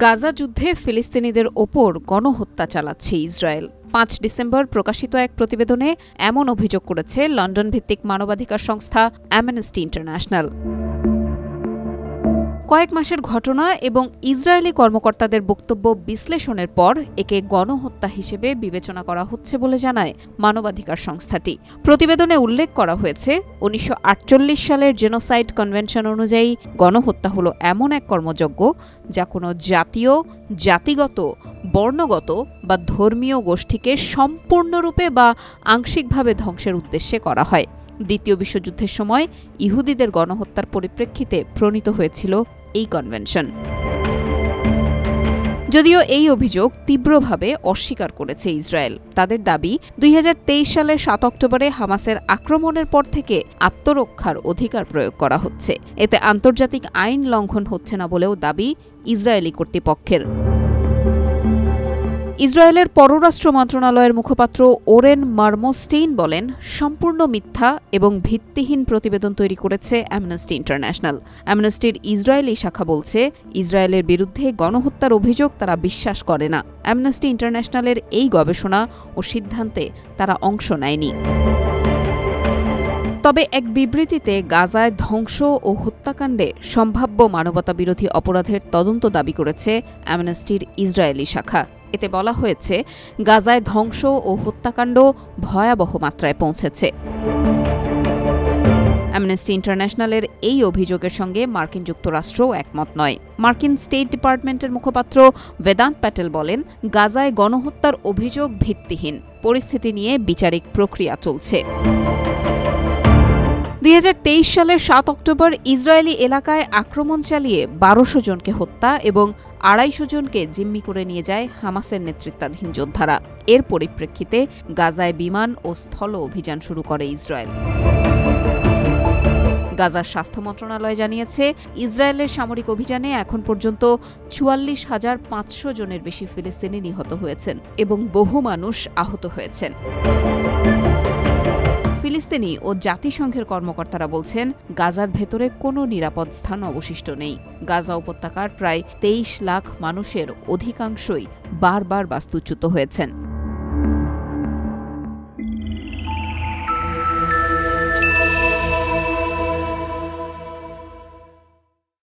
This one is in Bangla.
গাজা যুদ্ধে ফিলিস্তিনিদের ওপর গণহত্যা চালাচ্ছে ইসরায়েল। ৫ ডিসেম্বর প্রকাশিত এক প্রতিবেদনে এমন অভিযোগ করেছে লন্ডন ভিত্তিক মানবাধিকার সংস্থা অ্যামনেস্টি ইন্টারন্যাশনাল। কয়েক মাসের ঘটনা এবং ইসরায়েলি কর্মকর্তাদের বক্তব্য বিশ্লেষণের পর একে গণহত্যা হিসেবে বিবেচনা করা হচ্ছে বলে জানায় মানবাধিকার সংস্থাটি। প্রতিবেদনে উল্লেখ করা হয়েছে, ১৯৪৮ সালের জেনোসাইড কনভেনশন অনুযায়ী গণহত্যা হল এমন এক কর্মযজ্ঞ যা কোনো জাতীয়, জাতিগত, বর্ণগত বা ধর্মীয় গোষ্ঠীকে সম্পূর্ণরূপে বা আংশিকভাবে ধ্বংসের উদ্দেশ্যে করা হয়। দ্বিতীয় বিশ্বযুদ্ধের সময় ইহুদিদের গণহত্যার পরিপ্রেক্ষিতে প্রণীত হয়েছিল এই কনভেনশন। যদিও এই অভিযোগ তীব্রভাবে অস্বীকার করেছে ইসরায়েল। তাদের দাবি, ২০২৩ সালের ৭ অক্টোবরে হামাসের আক্রমণের পর থেকে আত্মরক্ষার অধিকার প্রয়োগ করা হচ্ছে। এতে আন্তর্জাতিক আইন লঙ্ঘন হচ্ছে না বলেও দাবি ইসরায়েলি কর্তৃপক্ষের। ইসরায়েলের পররাষ্ট্র মন্ত্রণালয়ের মুখপাত্র ওরেন মারমোস্টেইন বলেন, সম্পূর্ণ মিথ্যা এবং ভিত্তিহীন প্রতিবেদন তৈরি করেছে অ্যামনেস্টি ইন্টারন্যাশনাল। অ্যামনেস্টির ইসরায়েলি শাখা বলছে, ইসরায়েলের বিরুদ্ধে গণহত্যার অভিযোগ তারা বিশ্বাস করে না। অ্যামনেস্টি ইন্টারন্যাশনালের এই গবেষণা ও সিদ্ধান্তে তারা অংশ নেয়নি। তবে এক বিবৃতিতে গাজায় ধ্বংস ও হত্যাকাণ্ডে সম্ভাব্য মানবতাবিরোধী অপরাধের তদন্ত দাবি করেছে অ্যামনেস্টির ইসরায়েলি শাখা। এতে বলা হয়েছে, গাজায় ধ্বংস ও হত্যাকাণ্ড ভয়াবহ মাত্রায় পৌঁছেছে। অ্যামনেস্টি ইন্টারন্যাশনালের এই অভিযোগের সঙ্গে মার্কিন যুক্তরাষ্ট্রও একমত নয়। মার্কিন স্টেট ডিপার্টমেন্টের মুখপাত্র বেদান্ত প্যাটেল বলেন, গাজায় গণহত্যার অভিযোগ ভিত্তিহীন। পরিস্থিতি নিয়ে বিচারিক প্রক্রিয়া চলছে। ২০২৩ সালের ৭ অক্টোবর ইসরায়েলি এলাকায় আক্রমণ চালিয়ে ১২০০ জনকে হত্যা এবং ২৫০ জনকে জিম্মি করে নিয়ে যায় হামাসের নেতৃত্বাধীন যোদ্ধারা। এর পরিপ্রেক্ষিতে গাজায় বিমান ও স্থল অভিযান শুরু করে ইসরায়েল। গাজার স্বাস্থ্য মন্ত্রণালয় জানিয়েছে, ইসরায়েলের সামরিক অভিযানে এখন পর্যন্ত ৪৪,৫০০ জনের বেশি ফিলিস্তিনি নিহত হয়েছেন এবং বহু মানুষ আহত হয়েছেন। ফিলিস্তিনি ও জাতিসংঘের কর্মকর্তারা বলছেন, গাজার ভেতরে কোনো নিরাপদ স্থান অবশিষ্ট নেই। গাজা উপত্যকার প্রায় ২৩ লাখ মানুষের অধিকাংশই বারবার বাস্তুচ্যুত হয়েছেন।